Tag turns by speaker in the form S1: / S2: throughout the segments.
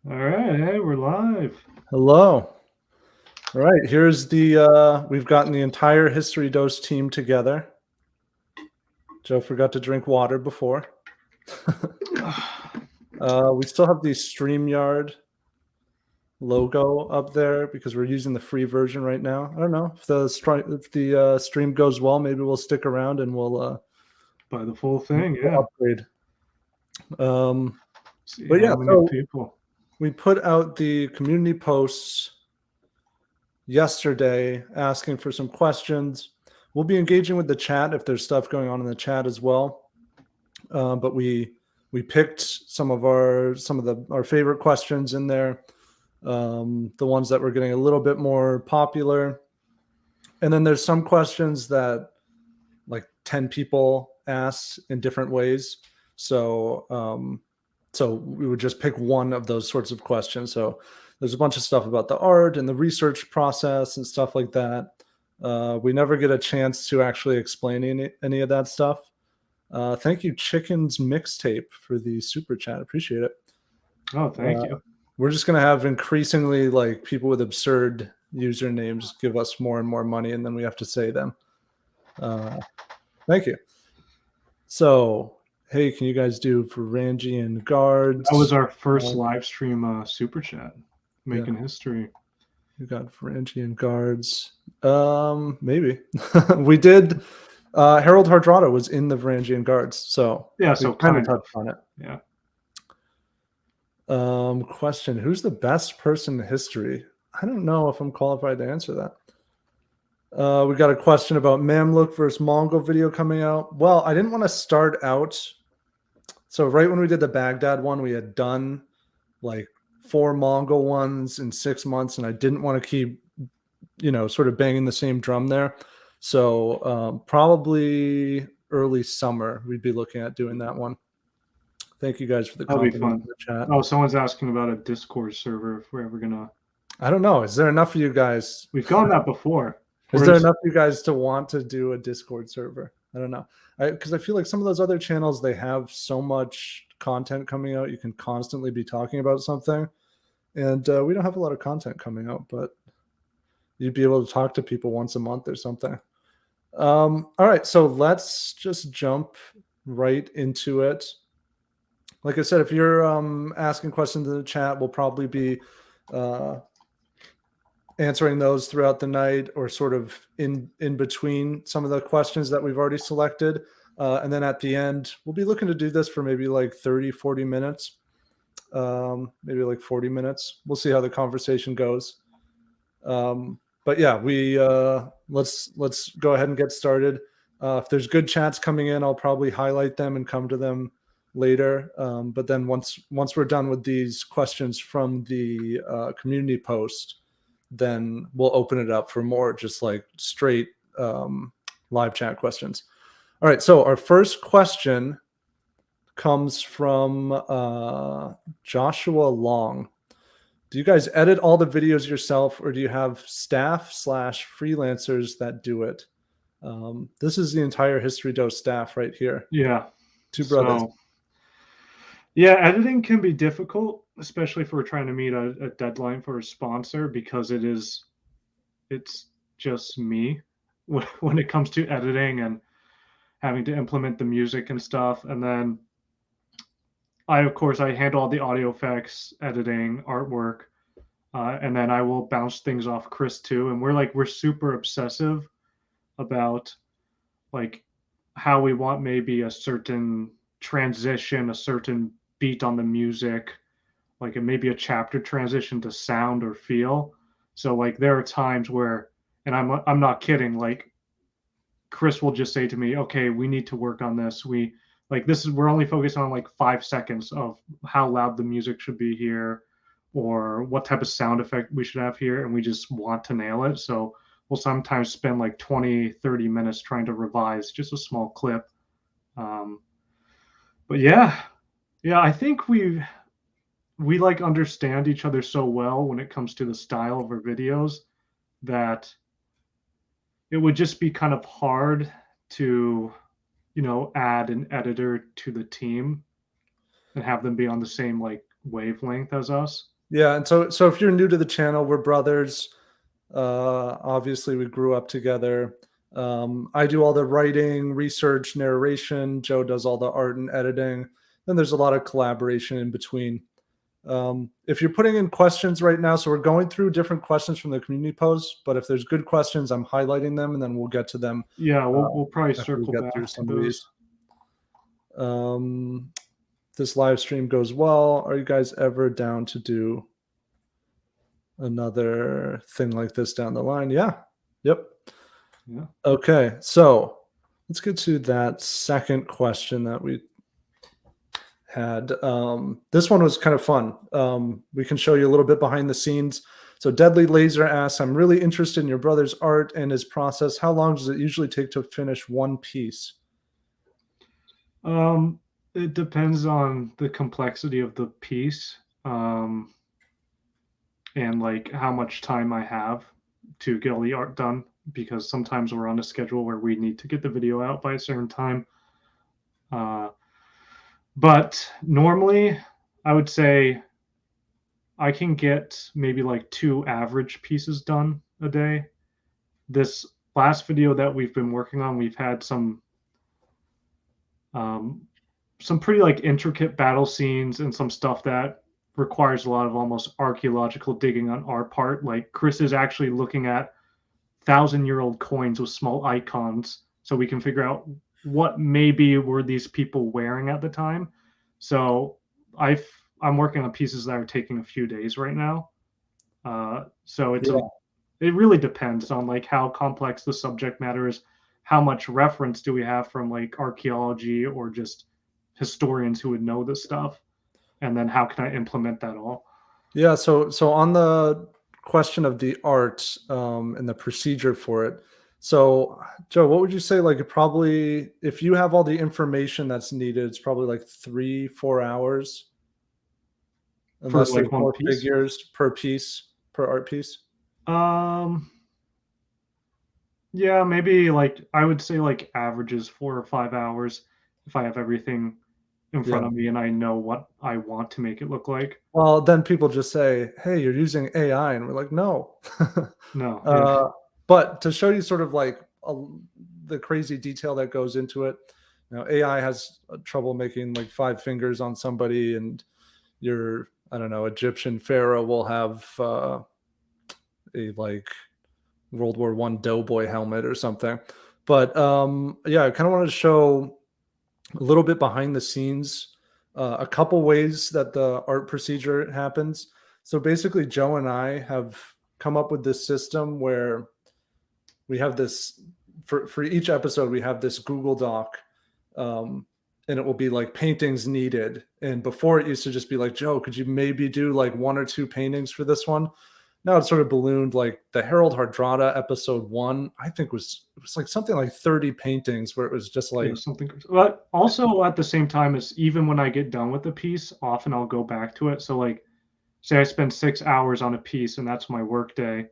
S1: All right, hey, we're live.
S2: Hello. All right, here's the we've gotten the entire History Dose team together. Joe forgot to drink water before. We still have the StreamYard logo up there because we're using the free version right now. I don't know if the stream goes well, maybe we'll stick around and
S1: By the full thing,
S2: we'll
S1: yeah.
S2: upgrade.
S1: See
S2: But
S1: how
S2: yeah,
S1: many
S2: so
S1: people.
S2: we put out the community posts yesterday asking for some questions. We'll be engaging with the chat if there's stuff going on in the chat as well. But we picked some of our favorite questions in there, the ones that were getting a little bit more popular, and then there's some questions that like 10 people asked in different ways. So we would just pick one of those sorts of questions. So there's a bunch of stuff about the art and the research process and stuff like that. We never get a chance to actually explain any of that stuff. Thank you, Chicken's Mixtape, for the super chat. Appreciate it.
S1: Oh, thank you.
S2: We're just gonna have increasingly like people with absurd usernames give us more and more money, and then we have to say them. Thank you. So, hey, can you guys do Varangian guards?
S1: That was our first live stream super chat, making history.
S2: You got Varangian guards. Maybe we did. Harold Hardrada was in the Varangian guards, so
S1: Yeah, so
S2: we kind of
S1: kind of.
S2: touched on it.
S1: Yeah.
S2: Question: who's the best person in history? I don't know if I'm qualified to answer that. We got a question about Mamluk versus Mongol video coming out. Well, I didn't want to start out. So right when we did the Baghdad one, we had done like 4 Mongol ones in 6 months, and I didn't want to keep, sort of banging the same drum there. So probably early summer, we'd be looking at doing that one. Thank you guys for the
S1: That'll be
S2: compliment
S1: fun.
S2: in the chat.
S1: Oh, someone's asking about a Discord server if we're ever gonna.
S2: I don't know. Is there enough of you guys?
S1: We've done that before.
S2: Is there enough of you guys to want to do a Discord server? I don't know. Because I feel like some of those other channels, they have so much content coming out. You can constantly be talking about something. And we don't have a lot of content coming out, but you'd be able to talk to people once a month or something. All right. So let's just jump right into it. Like I said, if you're asking questions in the chat, we'll probably be answering those throughout the night or sort of in between some of the questions that we've already selected. And then at the end, we'll be looking to do this for maybe like 30, 40 minutes, maybe like 40 minutes. We'll see how the conversation goes. But yeah, let's go ahead and get started. If there's good chats coming in, I'll probably highlight them and come to them later. But then once we're done with these questions from the community post, then we'll open it up for more just like straight live chat questions. All right, so our first question comes from Joshua Long. Do you guys edit all the videos yourself, or do you have staff/freelancers that do it? This is the entire History Dose staff right here.
S1: Yeah.
S2: 2 brothers.
S1: So, yeah, editing can be difficult, especially if we're trying to meet a deadline for a sponsor, because it's just me when it comes to editing and having to implement the music and stuff. And then I handle all the audio effects, editing, artwork, and then I will bounce things off Chris too. And we're super obsessive about like how we want maybe a certain transition, a certain beat on the music, like maybe a chapter transition to sound or feel. So like there are times where, and I'm not kidding, like Chris will just say to me, "Okay, we need to work on this. We're only focused on like 5 seconds of how loud the music should be here, or what type of sound effect we should have here, and we just want to nail it." So we'll sometimes spend like 20, 30 minutes trying to revise just a small clip. But yeah, I think we like understand each other so well when it comes to the style of our videos that it would just be kind of hard to, add an editor to the team and have them be on the same like wavelength as us.
S2: Yeah, and so if you're new to the channel, we're brothers. Obviously, we grew up together. I do all the writing, research, narration. Joe does all the art and editing. Then there's a lot of collaboration in between. If you're putting in questions right now, so we're going through different questions from the community posts, but if there's good questions, I'm highlighting them, and then we'll get to them
S1: Yeah, we'll probably
S2: after we
S1: circle
S2: get through
S1: back to
S2: some of these.
S1: those.
S2: This live stream goes well. Are you guys ever down to do another thing like this down the line? Yeah. Yep.
S1: Yeah.
S2: Okay. So let's get to that second question that we had. This one was kind of fun. We can show you a little bit behind the scenes. So Deadly Laser asks, I'm really interested in your brother's art and his process. How long does it usually take to finish one piece?
S1: It depends on the complexity of the piece, and like how much time I have to get all the art done, because sometimes we're on a schedule where we need to get the video out by a certain time. But normally I would say I can get maybe like 2 average pieces done a day. This last video that we've been working on, we've had some pretty like intricate battle scenes and some stuff that requires a lot of almost archaeological digging on our part. Like Chris is actually looking at 1,000-year-old coins with small icons so we can figure out what maybe were these people wearing at the time. So I'm working on pieces that are taking a few days right now. So it really depends on like how complex the subject matter is, how much reference do we have from like archaeology or just historians who would know this stuff, and then how can I implement that all.
S2: Yeah, so on the question of the art and the procedure for it, so Joe, what would you say, like, probably if you have all the information that's needed, it's probably like 3-4 hours,
S1: For
S2: unless there's
S1: like one
S2: more
S1: piece,
S2: figures per piece, per art piece?
S1: um yeah, maybe like I would say like averages 4 or 5 hours if I have everything in
S2: Yeah.
S1: front of me and I know what I want to make it look like.
S2: Well, then people just say, "Hey, you're using AI," and we're like, "No."
S1: No, yeah.
S2: uh, but to show you sort of like the crazy detail that goes into it, AI has trouble making like 5 fingers on somebody, and your, I don't know, Egyptian pharaoh will have a like World War I doughboy helmet or something. But yeah, I kind of wanted to show a little bit behind the scenes, a couple ways that the art procedure happens. So basically, Joe and I have come up with this system where we have this for each episode, we have this Google Doc, and it will be like paintings needed. And before, it used to just be like, Joe, could you maybe do like 1 or 2 paintings for this one? Now it's sort of ballooned. Like the Harold Hardrada episode 1, I think it was like something like 30 paintings, where it was just like,
S1: Yeah, something. But also at the same time, is even when I get done with the piece, often I'll go back to it. So like, say I spend 6 hours on a piece and that's my work day,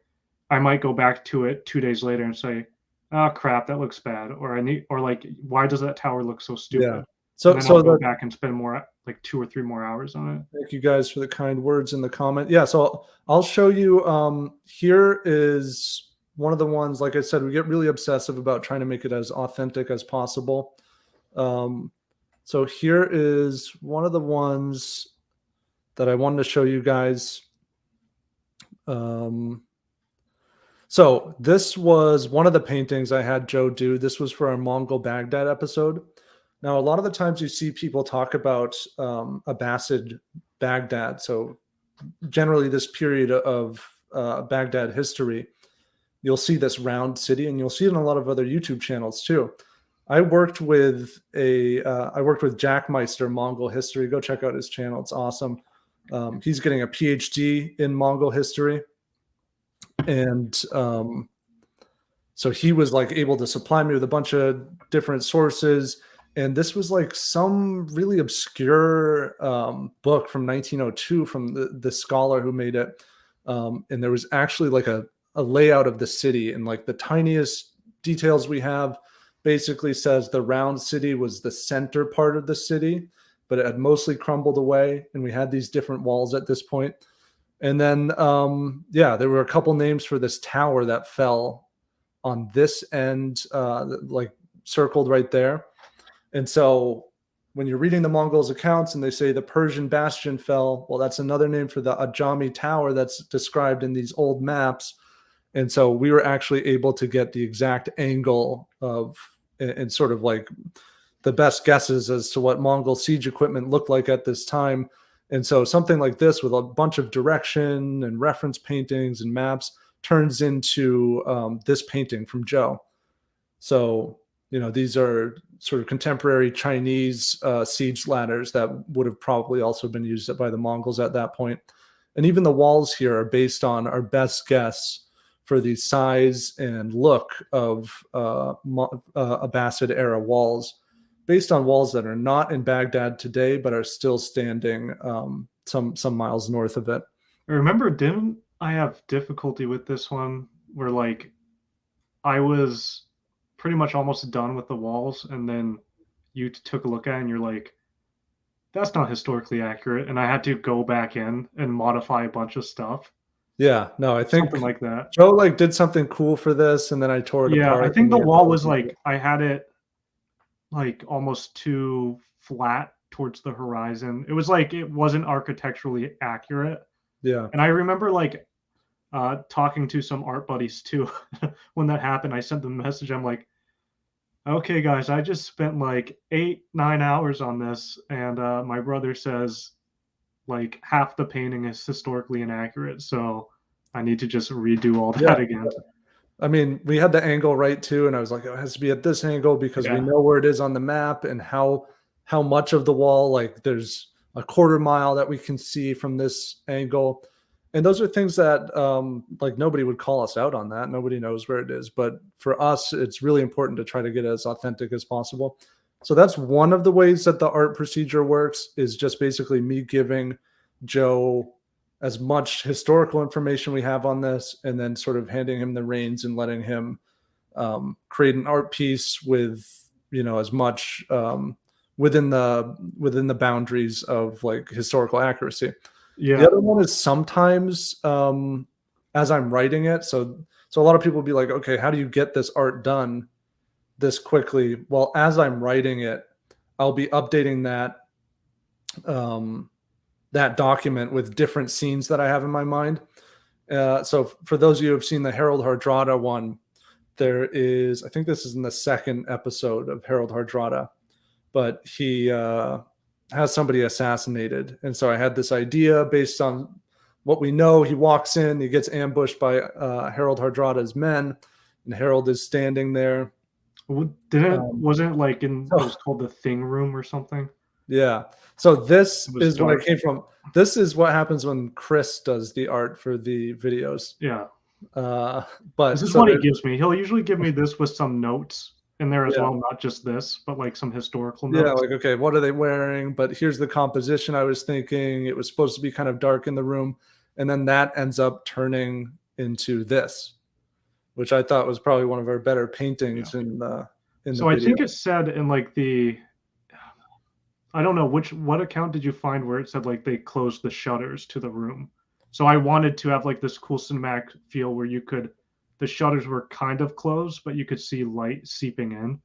S1: I might go back to it 2 days later and say, "Oh crap, that looks bad," or I need, or like, "Why does that tower look so
S2: yeah.
S1: stupid?" And
S2: So
S1: then I'll
S2: so
S1: go
S2: the
S1: back and spend more, like 2 or 3 more hours on it.
S2: Thank you guys for the kind words in the comment. Yeah, so I'll show you. Here is one of the ones. Like I said, we get really obsessive about trying to make it as authentic as possible. So here is one of the ones that I wanted to show you guys. So this was one of the paintings I had Joe do. This was for our Mongol Baghdad episode. Now, a lot of the times you see people talk about Abbasid Baghdad. So generally this period of Baghdad history, you'll see this round city, and you'll see it in a lot of other YouTube channels too. I worked with Jack Meister, Mongol history. Go check out his channel. It's awesome. He's getting a PhD in Mongol history. And so he was like able to supply me with a bunch of different sources. And this was like some really obscure book from 1902 from the scholar who made it. And there was actually like a layout of the city, and like the tiniest details we have basically says the round city was the center part of the city, but it had mostly crumbled away, and we had these different walls at this point. And then, there were a couple names for this tower that fell on this end, like circled right there. And so when you're reading the Mongols' accounts and they say the Persian bastion fell, well, that's another name for the Ajami tower that's described in these old maps. And so we were actually able to get the exact angle of, and sort of like the best guesses as to what Mongol siege equipment looked like at this time. And so something like this with a bunch of direction and reference paintings and maps turns into this painting from Joe. So, these are sort of contemporary Chinese siege ladders that would have probably also been used by the Mongols at that point. And even the walls here are based on our best guess for the size and look of Abbasid era walls, based on walls that are not in Baghdad today, but are still standing some miles north of it.
S1: I remember, didn't I have difficulty with this one where like I was pretty much almost done with the walls, and then you took a look at it and you're like, that's not historically accurate, and I had to go back in and modify a bunch of stuff.
S2: Yeah, no, I think
S1: Something like that.
S2: Joe like did something cool for this, and then I tore it
S1: Yeah,
S2: apart.
S1: I think the wall was like, I had it like almost too flat towards the horizon. It was like it wasn't architecturally accurate.
S2: Yeah.
S1: And I remember like talking to some art buddies too when that happened. I sent them a message. I'm like, okay, guys, I just spent like 8-9 hours on this, and my brother says like half the painting is historically inaccurate, so I need to just redo all that again.
S2: I mean, we had the angle right too, and I was like, it has to be at this angle because we know where it is on the map and how much of the wall, like there's a quarter mile that we can see from this angle. And those are things that like nobody would call us out on that. Nobody knows where it is. But for us, it's really important to try to get as authentic as possible. So that's one of the ways that the art procedure works, is just basically me giving Joe as much historical information we have on this, and then sort of handing him the reins and letting him create an art piece with, as much within the boundaries of like historical accuracy.
S1: Yeah.
S2: The other one is sometimes as I'm writing it. So a lot of people will be like, okay, how do you get this art done this quickly? Well, as I'm writing it, I'll be updating that document with different scenes that I have in my mind. So for those of you who have seen the Harold Hardrada one, there is, I think this is in the second episode of Harold Hardrada, but he has somebody assassinated. And so I had this idea based on what we know. He walks in, he gets ambushed by Harold Hardrada's men, and Harold is standing there.
S1: Wasn't it like it was called the Thing Room or something?
S2: Yeah. So this is what I came from. This is what happens when Chris does the art for the videos.
S1: Yeah.
S2: But
S1: this is what he gives me. He'll usually give me this with some notes in there as well, not just this, but like some historical notes.
S2: Yeah, like, okay, what are they wearing? But here's the composition I was thinking. It was supposed to be kind of dark in the room. And then that ends up turning into this, which I thought was probably one of our better paintings in the
S1: So I think it said in like I don't know what account did you find where it said like they closed the shutters to the room. So I wanted to have like this cool cinematic feel where the shutters were kind of closed, but you could see light seeping in.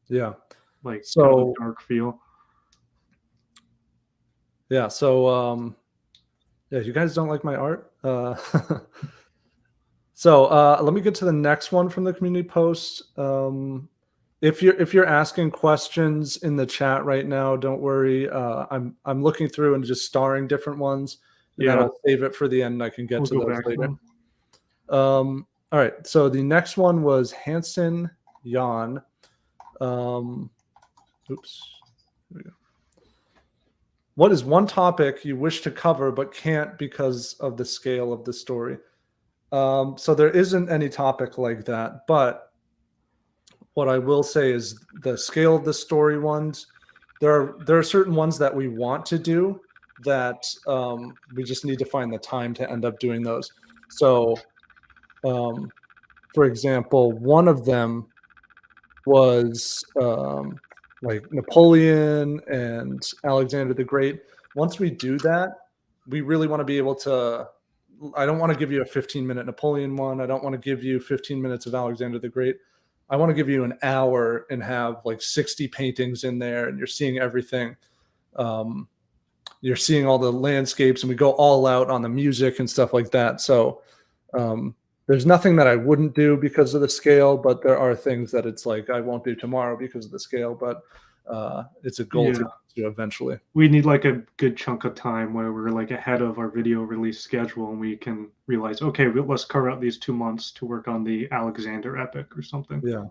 S2: Yeah.
S1: Like kind of a dark feel.
S2: Yeah. So, you guys don't like my art. So let me get to the next one from the community post. If you're asking questions in the chat right now, don't worry. I'm looking through and just starring different ones. And then I'll save it for the end and I can get to those later. All right. So the next one was Hanson Yawn. Oops. Here we go. What is one topic you wish to cover but can't because of the scale of the story? So there isn't any topic like that, but what I will say is the scale of the story ones, there are certain ones that we want to do that we just need to find the time to end up doing those. So, for example, one of them was like Napoleon and Alexander the Great. Once we do that, we really want to be able to. I don't want to give you a 15-minute Napoleon one. I don't want to give you 15 minutes of Alexander the Great. I want to give you an hour and have like 60 paintings in there, and you're seeing everything. Um, you're seeing all the landscapes, and we go all out on the music and stuff like that. So um, there's nothing that I wouldn't do because of the scale, but there are things that it's like I won't do tomorrow because of the scale. But it's a goal to
S1: Yeah.
S2: do eventually.
S1: We need like a good chunk of time where we're like ahead of our video release schedule and we can realize, okay, let's carve out these 2 months to work on the Alexander epic or something.
S2: Yeah.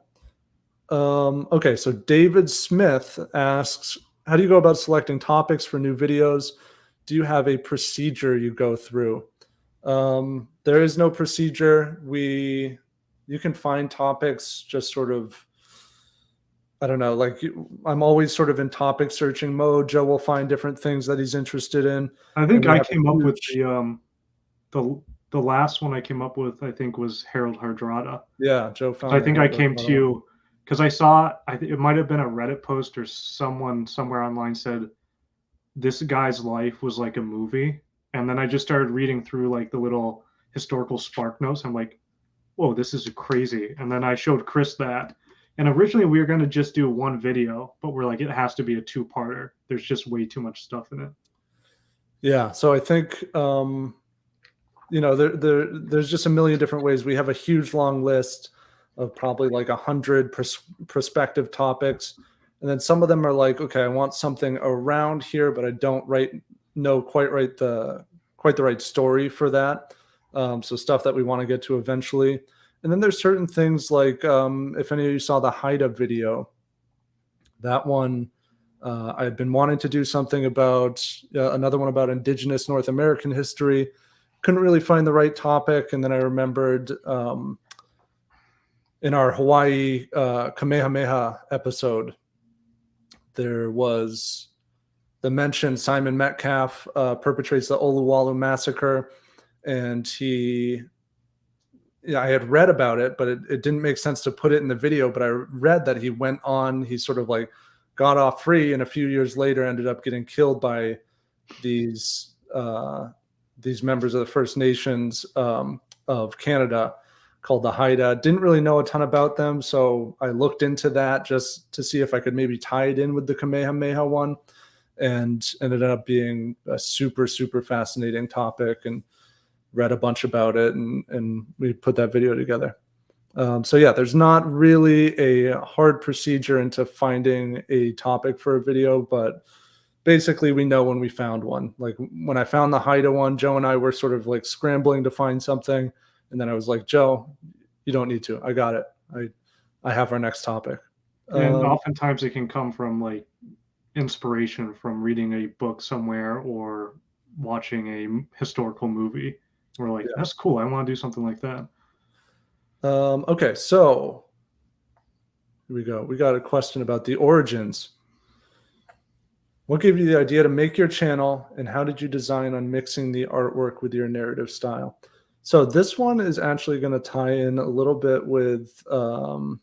S2: Okay, so David Smith asks, how do you go about selecting topics for new videos? Do you have a procedure you go through? There is no procedure. You can find topics just sort of, I don't know, like I'm always sort of in topic searching mode. Joe will find different things that he's interested in.
S1: I
S2: And
S1: think
S2: we
S1: I
S2: have a
S1: came up with
S2: huge,
S1: the last one I came up with, I think, was Harold Hardrada.
S2: yeah, Joe
S1: So I
S2: found the
S1: think I
S2: Harold
S1: came to
S2: Hardrada one.
S1: you because I saw, I think it might have been a Reddit post or someone somewhere online said this guy's life was like a movie. And then I just started reading through like the little historical spark notes. I'm like, whoa, this is crazy. And then I showed Chris that. And originally we were going to just do one video, but we're like, it has to be a two-parter. There's just way too much stuff in it.
S2: Yeah, so I think there's just a million different ways. We have a huge long list of probably like 100 prospective topics, and then some of them are like, okay, I want something around here, but I don't know quite the right story for that. So stuff that we want to get to eventually. And then there's certain things like if any of you saw the Haida video, that one I had been wanting to do something about another one about indigenous North American history. Couldn't really find the right topic, and then I remembered in our Hawaii Kamehameha episode, there was the mention Simon Metcalf perpetrates the Oluwalu massacre, and I had read about it, but it didn't make sense to put it in the video. But I read that he sort of like got off free, and a few years later ended up getting killed by these members of the First Nations of Canada called the Haida. Didn't really know a ton about them, so I looked into that just to see if I could maybe tie it in with the Kamehameha one, and ended up being a super, super fascinating topic, and read a bunch about it, and we put that video together. So yeah, there's not really a hard procedure into finding a topic for a video, but basically we know when we found one. Like when I found the Haida one, Joe and I were sort of like scrambling to find something, and then I was like, Joe, you don't need to. I got it. I have our next topic.
S1: And oftentimes it can come from like inspiration from reading a book somewhere or watching a historical movie. We're like, that's cool. I want to do something like that.
S2: Okay, so here we go. We got a question about the origins. What gave you the idea to make your channel, and how did you design on mixing the artwork with your narrative style? So this one is actually going to tie in a little bit with one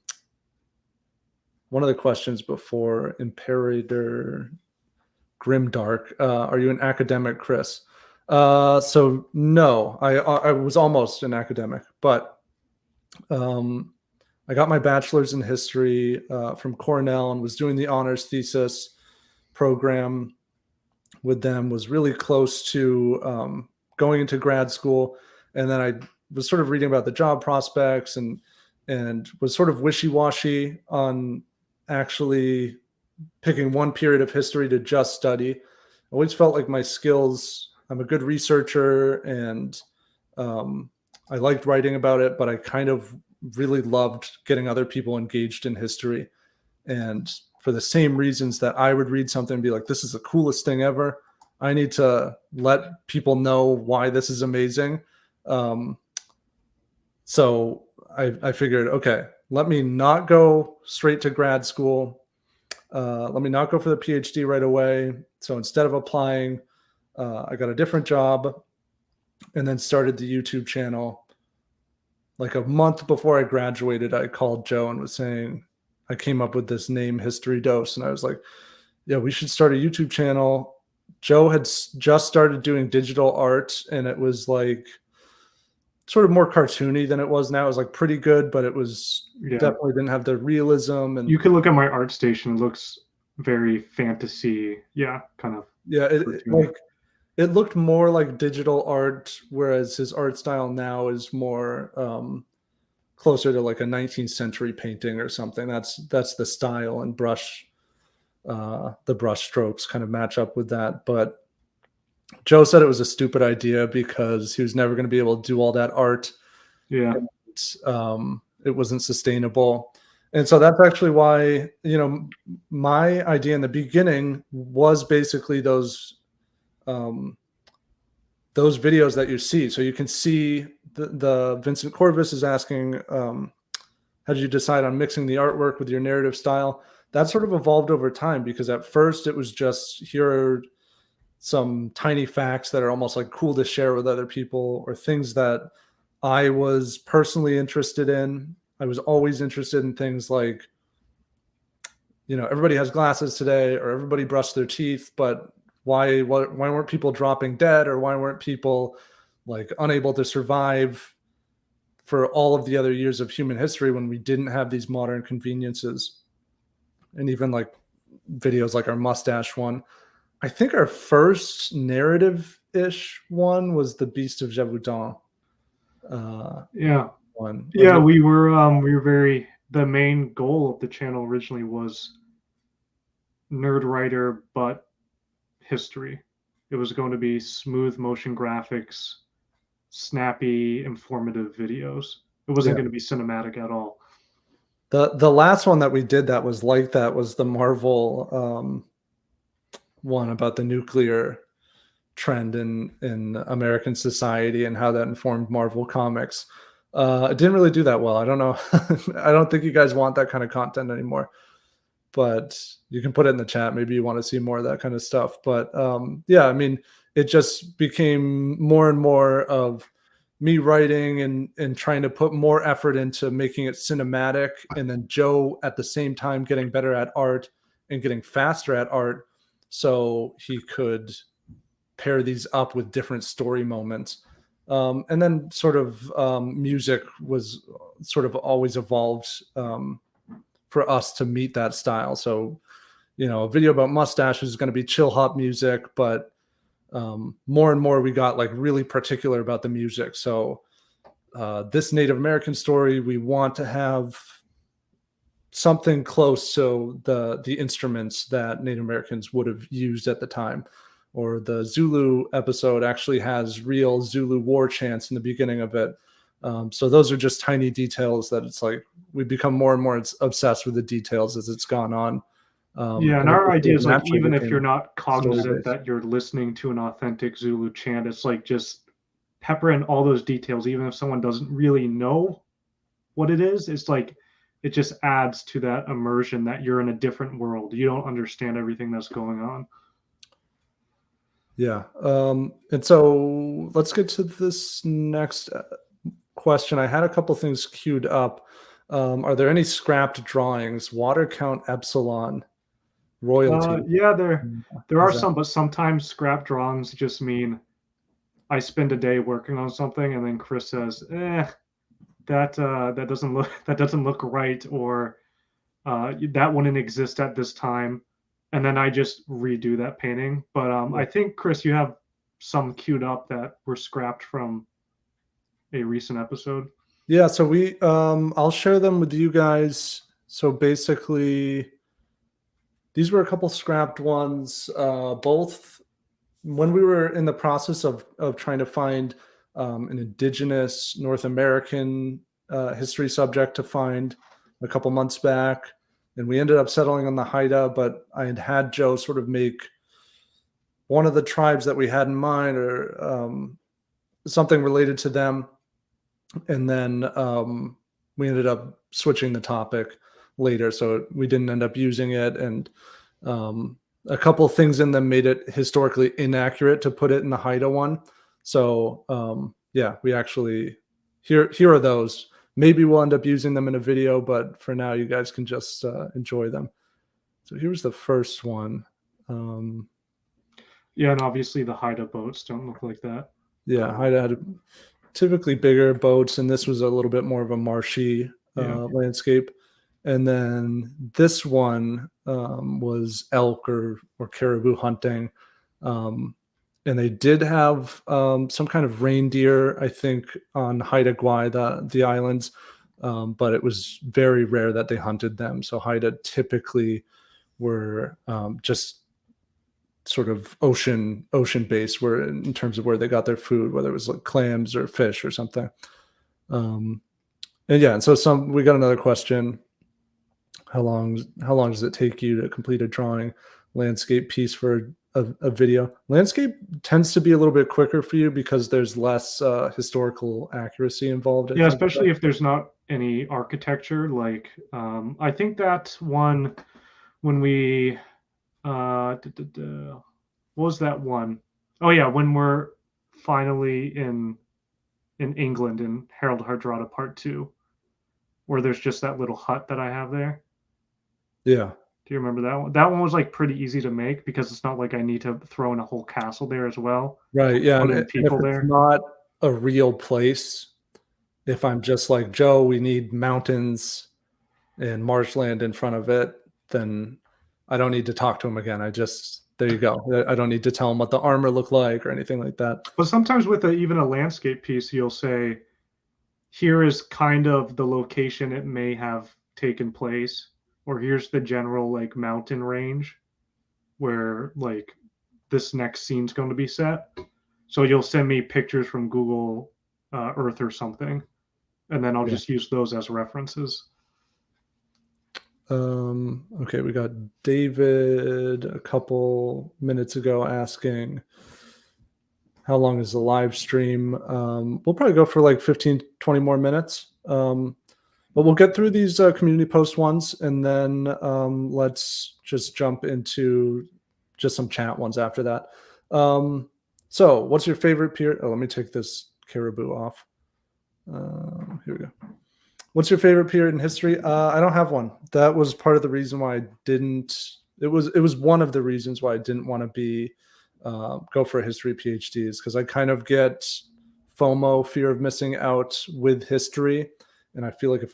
S2: of the questions before, Imperator Grimdark. Are you an academic, Chris? So no, I was almost an academic, but I got my bachelor's in history from Cornell and was doing the honors thesis program with them, was really close to going into grad school. And then I was sort of reading about the job prospects and was sort of wishy-washy on actually picking one period of history to just study. I always felt like my skills, I'm a good researcher, and I liked writing about it, but I kind of really loved getting other people engaged in history. And for the same reasons that I would read something and be like, this is the coolest thing ever, I need to let people know why this is amazing. So I figured, okay, let me not go straight to grad school. Let me not go for the PhD right away. So instead of applying, I got a different job and then started the YouTube channel. Like a month before I graduated, I called Joe and was saying, I came up with this name, History Dose, and I was like, yeah, we should start a YouTube channel. Joe had just started doing digital art, and it was like sort of more cartoony than it was now. It was like pretty good, but it was
S1: Yeah.
S2: definitely didn't have the realism. And
S1: You could look at my art station. It looks very fantasy. Yeah, kind of
S2: yeah,
S1: cartoony.
S2: it looked more like digital art, whereas his art style now is more closer to like a 19th century painting or something. That's the style, and the brush strokes kind of match up with that. But Joe said it was a stupid idea because he was never going to be able to do all that art.
S1: Yeah.
S2: And, it wasn't sustainable. And so that's actually why, my idea in the beginning was basically those videos that you see. So you can see the Vincent Corvus is asking, how did you decide on mixing the artwork with your narrative style? That sort of evolved over time, because at first it was just, here are some tiny facts that are almost like cool to share with other people, or things that I was personally interested in. I was always interested in things like, everybody has glasses today, or everybody brushed their teeth, but why weren't people dropping dead, or why weren't people like unable to survive for all of the other years of human history when we didn't have these modern conveniences? And even like videos like our mustache one. I think our first narrative-ish one was the Beast of Gévaudan
S1: Yeah.
S2: one.
S1: Yeah, we were very, the main goal of the channel originally was nerd writer, but history. It was going to be smooth motion graphics, snappy, informative videos. It wasn't
S2: Yeah.
S1: going to be cinematic at all.
S2: The last one that we did that was like that was the Marvel one about the nuclear trend in American society and how that informed Marvel Comics. It didn't really do that well. I don't know. I don't think you guys want that kind of content anymore, but you can put it in the chat. Maybe you want to see more of that kind of stuff. But yeah, I mean, it just became more and more of me writing and trying to put more effort into making it cinematic. And then Joe at the same time getting better at art and getting faster at art, so he could pair these up with different story moments. And then sort of music was sort of always evolved for us to meet that style. So, a video about mustaches is going to be chill hop music, but more and more we got like really particular about the music. So this Native American story, we want to have something close to the instruments that Native Americans would have used at the time. Or the Zulu episode actually has real Zulu war chants in the beginning of it. So those are just tiny details that it's like we become more and more obsessed with the details as it's gone on.
S1: Yeah, and our idea is like,
S2: naturally
S1: even if you're
S2: became
S1: not cognizant
S2: story-based.
S1: that you're listening to an authentic Zulu chant, it's like just pepper in all those details, even if someone doesn't really know what it is. It's like it just adds to that immersion that you're in a different world. You don't understand everything that's going on.
S2: Yeah. And so let's get to this next question. I had a couple things queued up. Are there any scrapped drawings? Water count epsilon royalty.
S1: Yeah, there are
S2: Is that,
S1: some, but sometimes scrap drawings just mean I spend a day working on something, and then Chris says, that doesn't look right, or that wouldn't exist at this time, and then I just redo that painting. But I think, Chris, you have some queued up that were scrapped from a recent episode.
S2: yeah. So I'll share them with you guys. So basically, these were a couple scrapped ones, both when we were in the process of trying to find an indigenous North American history subject to find a couple months back. And we ended up settling on the Haida, but I had Joe sort of make one of the tribes that we had in mind, or something related to them. And then we ended up switching the topic later, so we didn't end up using it. And a couple things in them made it historically inaccurate to put it in the Haida one. So yeah, we actually here are those. Maybe we'll end up using them in a video, but for now, you guys can just enjoy them. So here's the first one.
S1: Yeah, and obviously the Haida boats don't look like that.
S2: Yeah, Haida had typically bigger boats, and this was a little bit more of a marshy
S1: Yeah.
S2: landscape. And then this one was elk or caribou hunting. And they did have some kind of reindeer, I think, on Haida Gwaii, the islands, but it was very rare that they hunted them. So Haida typically were just sort of ocean based, where in terms of where they got their food, whether it was like clams or fish or something. Um, and yeah, and so we got another question. How long does it take you to complete a drawing landscape piece for a video? Landscape tends to be a little bit quicker for you because there's less historical accuracy involved, I
S1: Yeah,
S2: think.
S1: especially if there's not any architecture. Like, I think that one when we, what was that one? Oh yeah, when we're finally in England in Harold Hardrada Part Two, where there's just that little hut that I have there.
S2: Yeah,
S1: Do you remember that one? That one was like pretty easy to make because it's not like I need to throw in a whole castle there as well,
S2: right.
S1: or
S2: Yeah,
S1: put
S2: and
S1: in
S2: if
S1: people
S2: it's
S1: there.
S2: not a real place, if I'm just like Joe, we need mountains and marshland in front of it, then I don't need to talk to him again. I just there you go. I don't need to tell him what the armor looked like or anything like that.
S1: But sometimes with even a landscape piece, you'll say, here is kind of the location it may have taken place, or here's the general like mountain range where like this next scene's going to be set. So you'll send me pictures from Google Earth or something, and then I'll
S2: Yeah.
S1: just use those as references.
S2: Okay, we got David a couple minutes ago asking how long is the live stream. We'll probably go for like 15, 20 more minutes. But we'll get through these community post ones, and then let's just jump into just some chat ones after that. So what's your favorite period? Oh, let me take this caribou off. Here we go. What's your favorite period in history? I don't have one. That was part of the reason why I didn't. It was one of the reasons why I didn't want to be go for a history PhD, is because I kind of get FOMO, fear of missing out, with history, and I feel like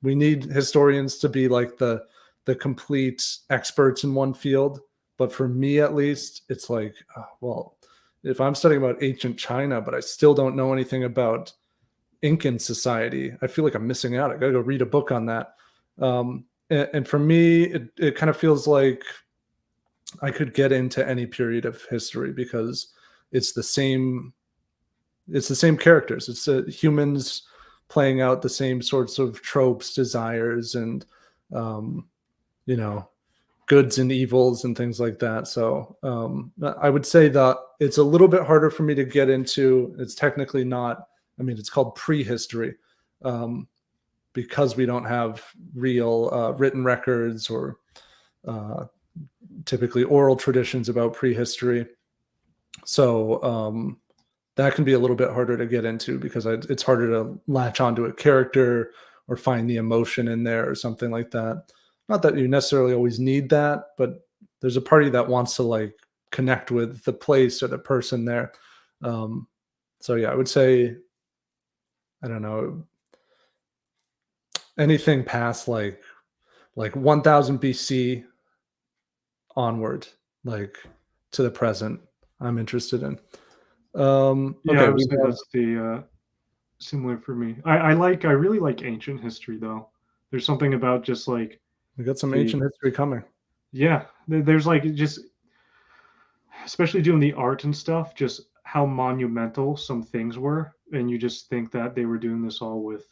S2: we need historians to be like the complete experts in one field. But for me, at least, it's like, well, if I'm studying about ancient China, but I still don't know anything about Incan society, I feel like I'm missing out. I got to go read a book on that. And for me, it kind of feels like I could get into any period of history because it's the same. It's the same characters. It's humans playing out the same sorts of tropes, desires, and you know, goods and evils and things like that. So I would say that it's a little bit harder for me to get into. It's technically not. I mean, it's called prehistory because we don't have real written records or typically oral traditions about prehistory. So that can be a little bit harder to get into because it's harder to latch onto a character or find the emotion in there or something like that. Not that you necessarily always need that, but there's a party that wants to like connect with the place or the person there. So yeah, I would say, I don't know, anything past like 1000 BC onward, like to the present, I'm interested in.
S1: Yeah, I
S2: Okay,
S1: would say that's the similar for me. I really like ancient history though. There's something about just like
S2: we got some
S1: the
S2: ancient history coming.
S1: yeah, there's like just especially doing the art and stuff, just how monumental some things were, and you just think that they were doing this all with,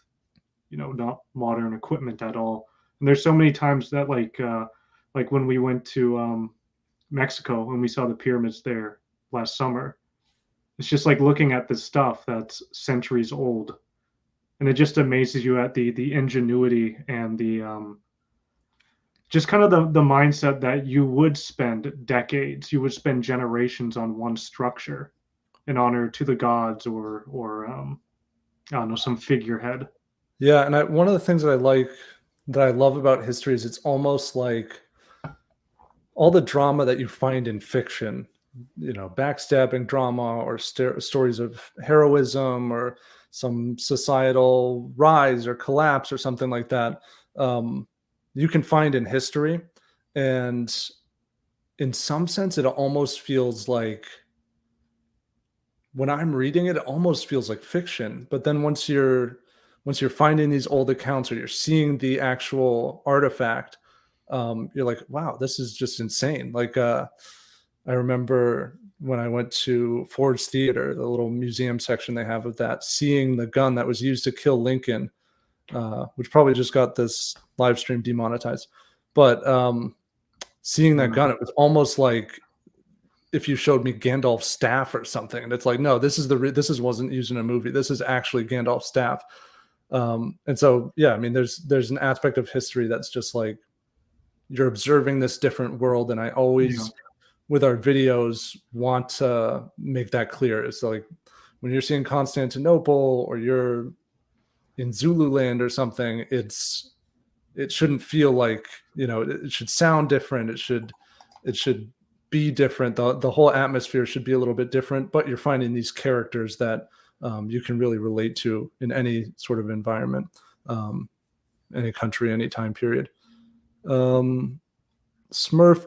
S1: not modern equipment at all. And there's so many times that like when we went to Mexico and we saw the pyramids there last summer, it's just like looking at this stuff that's centuries old, and it just amazes you at the ingenuity and the just kind of the mindset that you would spend decades, you would spend generations on one structure in honor to the gods or I don't know, some figurehead.
S2: Yeah, and one of the things that I love about history is it's almost like all the drama that you find in fiction, backstabbing drama or stories of heroism or some societal rise or collapse or something like that, um, you can find in history. And in some sense, it almost feels like when I'm reading it, it almost feels like fiction. But then once you're finding these old accounts or you're seeing the actual artifact, you're like, wow, this is just insane. Like I remember when I went to Ford's Theater, the little museum section they have of that, seeing the gun that was used to kill Lincoln, which probably just got this live stream demonetized. But seeing that gun, it was almost like if you showed me Gandalf's staff or something, and it's like, no, this wasn't used in a movie. This is actually Gandalf's staff. And so, yeah, I mean, there's an aspect of history that's just like you're observing this different world, and I always, with our videos, want to make that clear. It's like when you're seeing Constantinople or you're in Zululand or something, it shouldn't feel like, it should sound different. It should be different. The whole atmosphere should be a little bit different, but you're finding these characters that you can really relate to in any sort of environment, any country, any time period. Smurf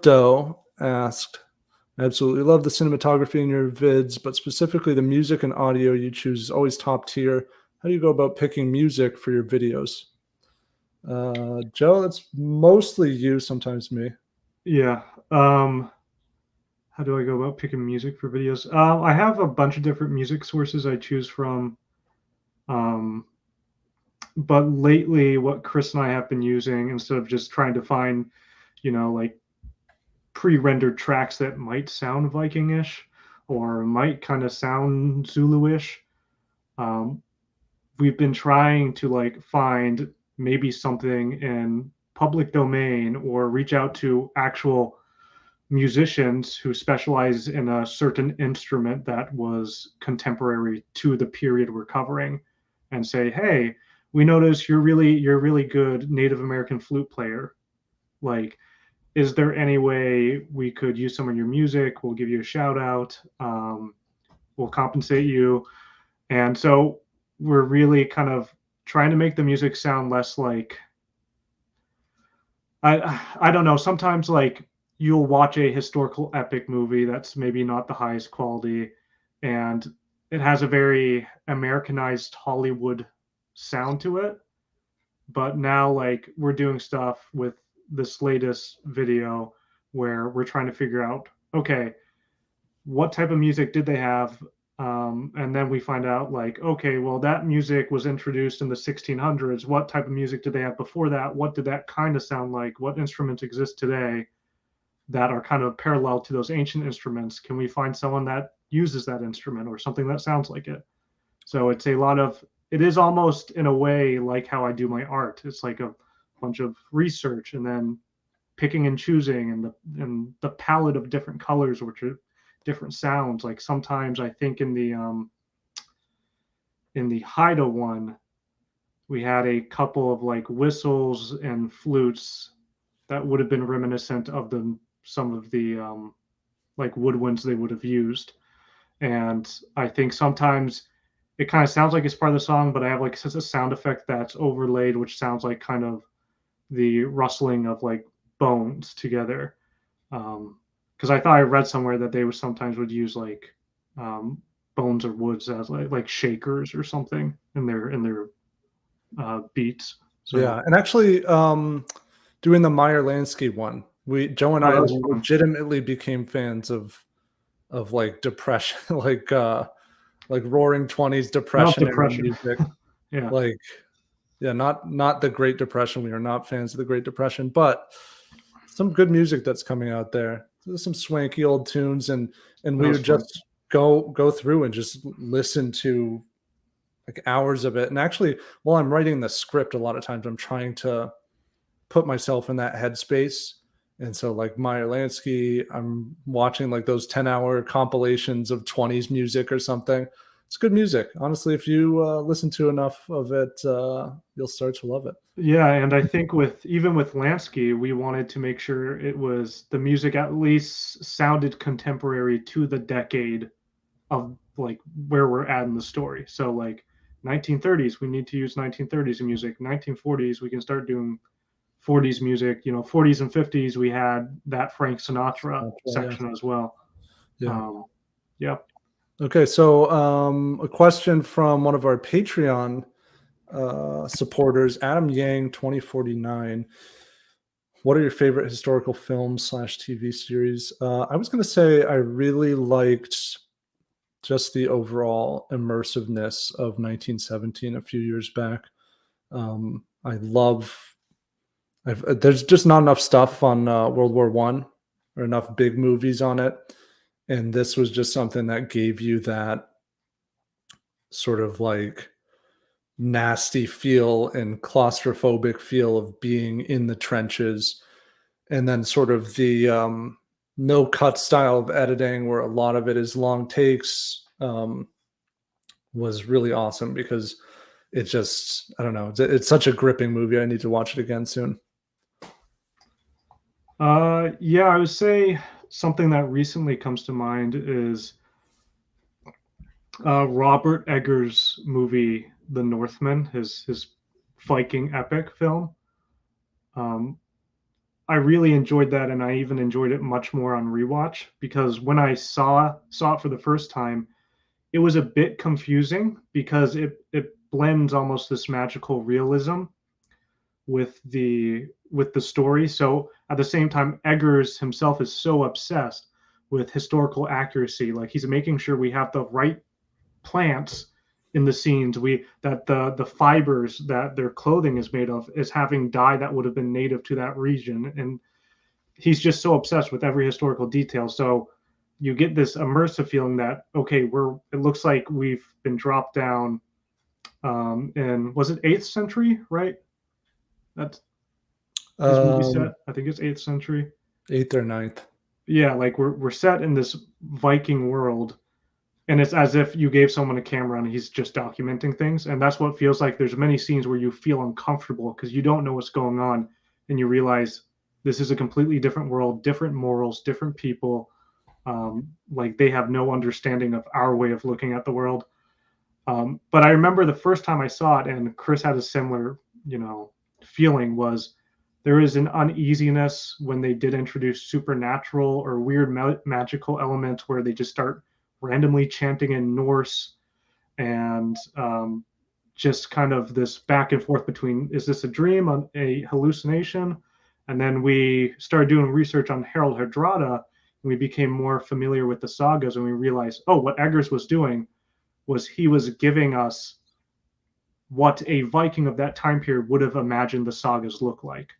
S2: Doe asked, I absolutely love the cinematography in your vids, but specifically the music and audio you choose is always top tier. How do you go about picking music for your videos? Joe, that's mostly you, sometimes me.
S1: Yeah. How do I go about picking music for videos? I have a bunch of different music sources I choose from. But lately, what Chris and I have been using, instead of just trying to find, like pre-rendered tracks that might sound Vikingish or might kind of sound Zuluish, we've been trying to like find maybe something in public domain or reach out to actual musicians who specialize in a certain instrument that was contemporary to the period we're covering and say, hey, we notice you're really good Native American flute player. Like, is there any way we could use some of your music? We'll give you a shout out. We'll compensate you. And so we're really kind of trying to make the music sound less like, I don't know. Sometimes like you'll watch a historical epic movie that's maybe not the highest quality, and it has a very Americanized Hollywood sound to it. But now like we're doing stuff with this latest video where we're trying to figure out, okay, what type of music did they have? And then we find out like, okay, well, that music was introduced in the 1600s. What type of music did they have before that? What did that kind of sound like? What instruments exist today that are kind of parallel to those ancient instruments? Can we find someone that uses that instrument or something that sounds like it? So it's a lot of, it is almost in a way like how I do my art. It's like a bunch of research and then picking and choosing, and the palette of different colors, which are different sounds. Like sometimes I think in the Haida one, we had a couple of like whistles and flutes that would have been reminiscent of some of the like woodwinds they would have used. And I think sometimes it kind of sounds like it's part of the song, but I have like a sound effect that's overlaid, which sounds like kind of the rustling of like bones together. Because I thought I read somewhere that they would sometimes would use like bones or woods as like shakers or something in their beats.
S2: Yeah,
S1: So
S2: and actually, doing the Meyer Lansky one, Joe and I
S1: that was fun.
S2: legitimately became fans of like depression, like Roaring Twenties
S1: Not
S2: depression era
S1: depression.
S2: music.
S1: Yeah.
S2: Like, yeah, not the Great Depression. We are not fans of the Great Depression, but some good music that's coming out there. There's some swanky old tunes, and
S1: That
S2: we
S1: was
S2: would
S1: fun.
S2: just go through and just listen to like hours of it. And actually, while I'm writing the script, a lot of times I'm trying to put myself in that headspace. And so like Meyer Lansky, I'm watching like those 10-hour compilations of 20s music or something. it's good music. Honestly, if you listen to enough of it, you'll start to love it.
S1: Yeah, and I think with even with Lansky, we wanted to make sure it was the music at least sounded contemporary to the decade of like where we're at in the story. So like 1930s, we need to use 1930s music. 1940s, we can start doing 40s music. 40s and 50s, we had that Frank Sinatra
S2: Yeah.
S1: section as well.
S2: Yeah.
S1: Yeah.
S2: Okay, so a question from one of our Patreon supporters, Adam Yang 2049. What are your favorite historical films / TV series? I was going to say I really liked just the overall immersiveness of 1917 a few years back. I love. There's just not enough stuff on World War One or enough big movies on it, and this was just something that gave you that sort of like nasty feel and claustrophobic feel of being in the trenches, and then sort of the no cut style of editing where a lot of it is long takes was really awesome because it just, I don't know, it's such a gripping movie. I need to watch it again soon.
S1: Yeah, I would say something that recently comes to mind is Robert Eggers' movie The Northman, his Viking epic film. Um, I really enjoyed that, and I even enjoyed it much more on rewatch because when I saw it for the first time, it was a bit confusing because it blends almost this magical realism with the story. So at the same time, Eggers himself is so obsessed with historical accuracy, like he's making sure we have the right plants in the scenes, we that the fibers that their clothing is made of is having dye that would have been native to that region, and he's just so obsessed with every historical detail. So you get this immersive feeling that okay, it looks like we've been dropped down in, was it 8th century, right? That's his movie set. I think it's 8th century.
S2: 8th or 9th.
S1: Yeah, like we're set in this Viking world, and it's as if you gave someone a camera and he's just documenting things, and that's what it feels like. There's many scenes where you feel uncomfortable because you don't know what's going on, and you realize this is a completely different world, different morals, different people. Like they have no understanding of our way of looking at the world. But I remember the first time I saw it, and Chris had a similar, feeling, was there is an uneasiness when they did introduce supernatural or weird magical elements where they just start randomly chanting in Norse, and just kind of this back and forth between, is this a dream, a hallucination? And then we started doing research on Harold Hardrada, and we became more familiar with the sagas, and we realized, oh, what Eggers was doing was he was giving us what a Viking of that time period would have imagined the sagas look like.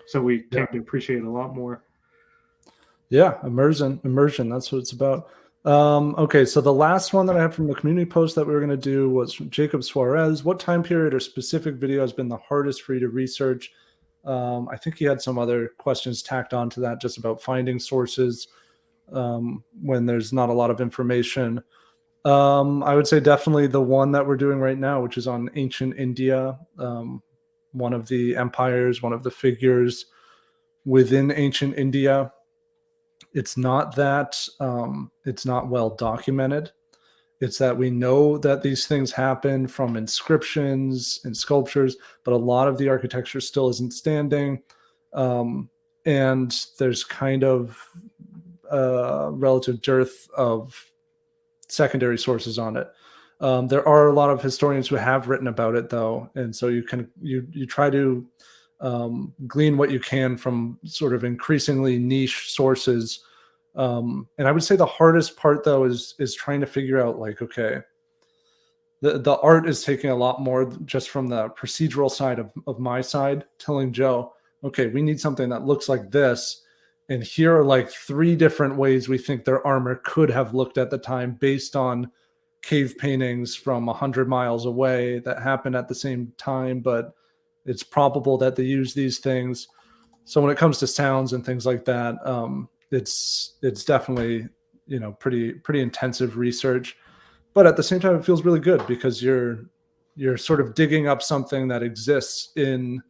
S1: So we came to appreciate it a lot more.
S2: Yeah, immersion. That's what it's about. Okay, so the last one that I have from the community post that we were going to do was from Jacob Suarez. What time period or specific video has been the hardest for you to research? I think he had some other questions tacked on to that, just about finding sources when there's not a lot of information. I would say definitely the one that we're doing right now, which is on ancient India, one of the empires, one of the figures within ancient India. It's not that it's not well documented. It's that we know that these things happen from inscriptions and sculptures, but a lot of the architecture still isn't standing. And there's kind of a relative dearth of secondary sources on it. There are a lot of historians who have written about it, though, and so you try to glean what you can from sort of increasingly niche sources. And I would say the hardest part, though, is trying to figure out, like, okay, the art is taking a lot more just from the procedural side of my side, telling Joe, okay, we need something that looks like this. And here are like 3 different ways we think their armor could have looked at the time based on cave paintings from 100 miles away that happened at the same time, but it's probable that they use these things. So when it comes to sounds and things like that, it's definitely, pretty intensive research. but at the same time, it feels really good because you're sort of digging up something that exists in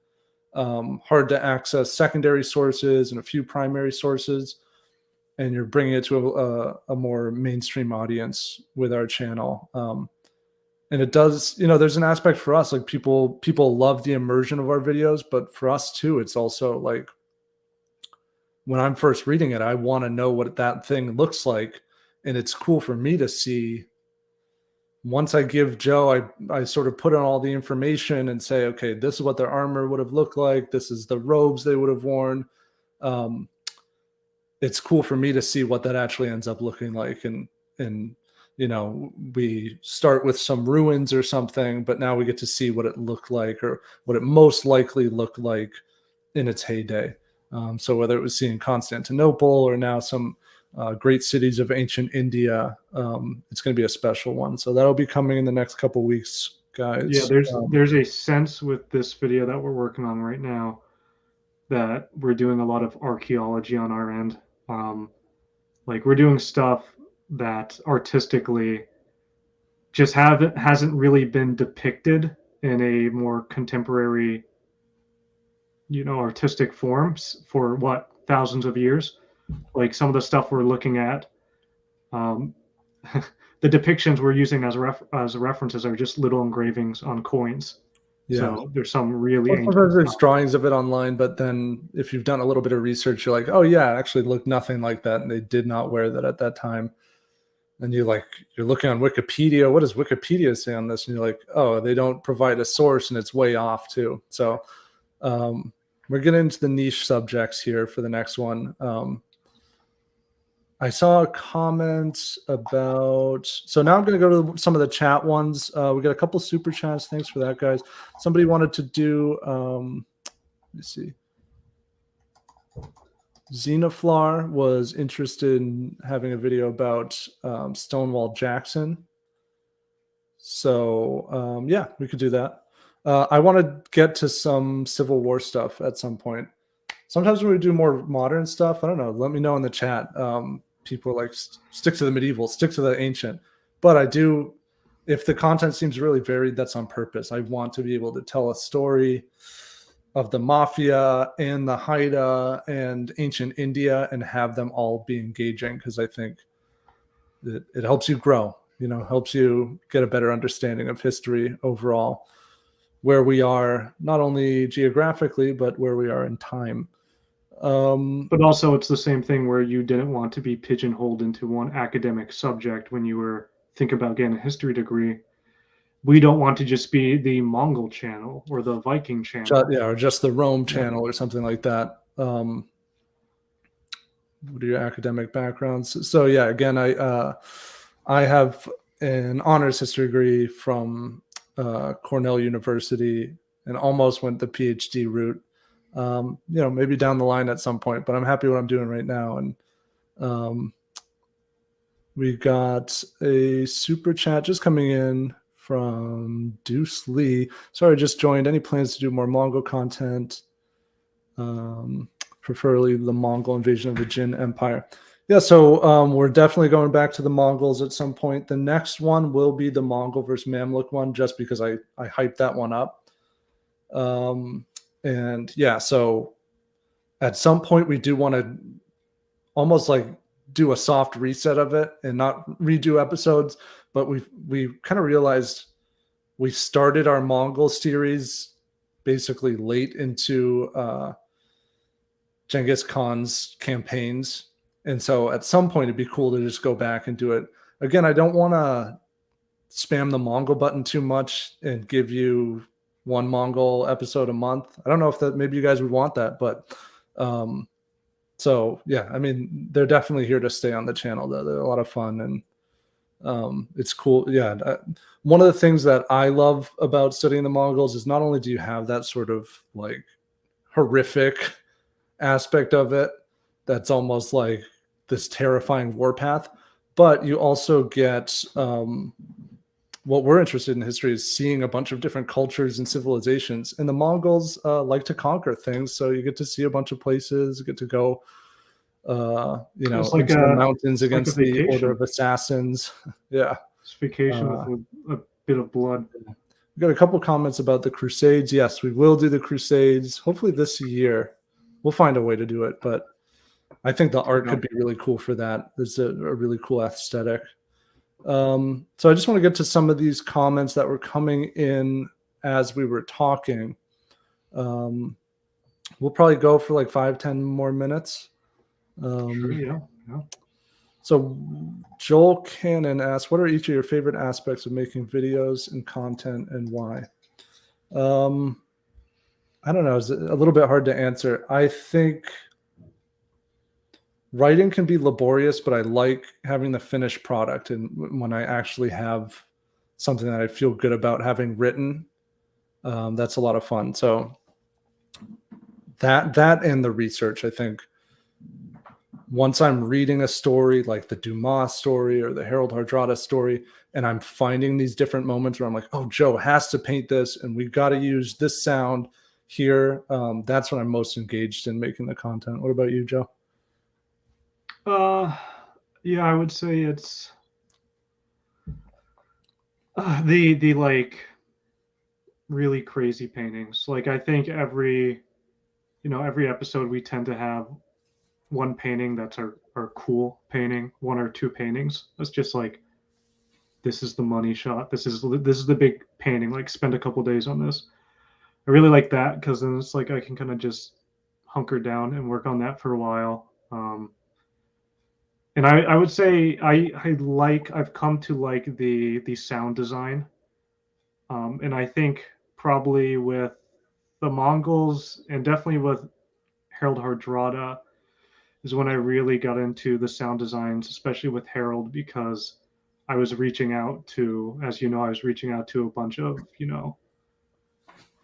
S2: hard to access secondary sources and a few primary sources, and you're bringing it to a more mainstream audience with our channel. And it does, there's an aspect for us, like people love the immersion of our videos, but for us too, it's also like when I'm first reading it, I want to know what that thing looks like. And it's cool for me to see. Once I give Joe, I sort of put on all the information and say, okay, this is what their armor would have looked like. This is the robes they would have worn. It's cool for me to see what that actually ends up looking like. And we start with some ruins or something, but now we get to see what it looked like or what it most likely looked like in its heyday. So whether it was seeing Constantinople or now some great cities of ancient India, it's going to be a special one. So that'll be coming in the next couple of weeks, guys.
S1: Yeah, there's a sense with this video that we're working on right now that we're doing a lot of archaeology on our end. Like we're doing stuff that artistically just hasn't really been depicted in a more contemporary, artistic forms for thousands of years. Like some of the stuff we're looking at, the depictions we're using as references are just little engravings on coins. Yeah. So there's some really
S2: sometimes there's drawings of it online, but then if you've done a little bit of research, you're like, oh yeah, it actually looked nothing like that, and they did not wear that at that time. And you're looking on Wikipedia. What does Wikipedia say on this? And you're like, oh, they don't provide a source, and it's way off too. So we're getting into the niche subjects here for the next one. I saw a comment about, so now I'm going to go to some of the chat ones. We got a couple super chats. Thanks for that, guys. Somebody wanted to do, let me see. Xenoflar was interested in having a video about Stonewall Jackson. So yeah, we could do that. I want to get to some Civil War stuff at some point. Sometimes when we do more modern stuff, I don't know, let me know in the chat. People are like, stick to the medieval, stick to the ancient. But I do, if the content seems really varied, that's on purpose. I want to be able to tell a story of the mafia and the Haida and ancient India and have them all be engaging, because I think that it helps you grow, helps you get a better understanding of history overall, where we are, not only geographically, but where we are in time.
S1: But also it's the same thing where you didn't want to be pigeonholed into one academic subject when you were thinking about getting a history degree. We don't want to just be the Mongol channel or the Viking channel.
S2: Or just the Rome channel or something like that. What are your academic backgrounds? So yeah, again, I have an honors history degree from Cornell University and almost went the PhD route. Maybe down the line at some point, but I'm happy what I'm doing right now. And we got a super chat just coming in from Deuce Lee. Sorry, just joined. Any plans to do more Mongol content? Preferably the Mongol invasion of the Jin Empire. Yeah, so we're definitely going back to the Mongols at some point. The next one will be the Mongol versus Mamluk one, just because I hyped that one up. And yeah, so at some point we do want to almost like do a soft reset of it and not redo episodes, but we kind of realized we started our Mongol series basically late into Genghis Khan's campaigns. And so at some point it'd be cool to just go back and do it. Again, I don't want to spam the Mongol button too much and give you one Mongol episode a month. I don't know if that, maybe you guys would want that, but so yeah, I mean, they're definitely here to stay on the channel though. They're a lot of fun and it's cool. Yeah. One of the things that I love about studying the Mongols is not only do you have that sort of like horrific aspect of it, that's almost like this terrifying warpath, but you also get, what we're interested in history is seeing a bunch of different cultures and civilizations. And the Mongols like to conquer things. So you get to see a bunch of places, you get to go, into the mountains against the Order of Assassins. Yeah.
S1: Asphyxiation with a bit of blood.
S2: We got a couple comments about the Crusades. Yes, we will do the Crusades. Hopefully this year. We'll find a way to do it, but I think the art could be really cool for that. There's a really cool aesthetic. So I just want to get to some of these comments that were coming in as we were talking. We'll probably go for like 5-10 more minutes.
S1: Sure, yeah.
S2: So Joel Cannon asks, what are each of your favorite aspects of making videos and content, and why? I don't know. It's a little bit hard to answer. I think writing can be laborious, but I like having the finished product. And when I actually have something that I feel good about having written, that's a lot of fun. So that and the research, I think. Once I'm reading a story like the Dumas story or the Harold Hardrada story, and I'm finding these different moments where I'm like, oh, Joe has to paint this, and we've got to use this sound here. That's when I'm most engaged in making the content. What about you, Joe?
S1: Yeah, I would say it's the like really crazy paintings. Like I think every episode we tend to have one painting that's our cool painting, one or two paintings. That's just like, this is the money shot. This is the big painting. Like spend a couple days on this. I really like that because then it's like I can kind of just hunker down and work on that for a while. And I would say I've come to like the sound design. And I think probably with the Mongols and definitely with Harold Hardrada is when I really got into the sound designs, especially with Harold, because I was reaching out to, as you know, I was reaching out to a bunch of,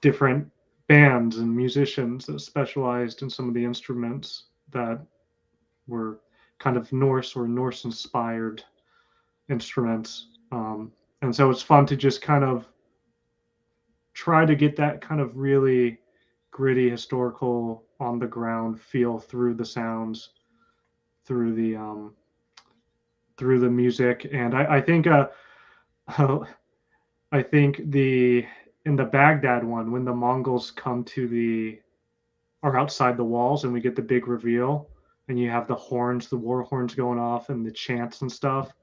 S1: different bands and musicians that specialized in some of the instruments that were kind of Norse or Norse inspired instruments. And so it's fun to just kind of try to get that kind of really gritty, historical, on the ground feel through the sounds, through the music. And I think I think in the Baghdad one, when the Mongols come to are outside the walls and we get the big reveal and you have the horns, the war horns going off and the chants and stuff.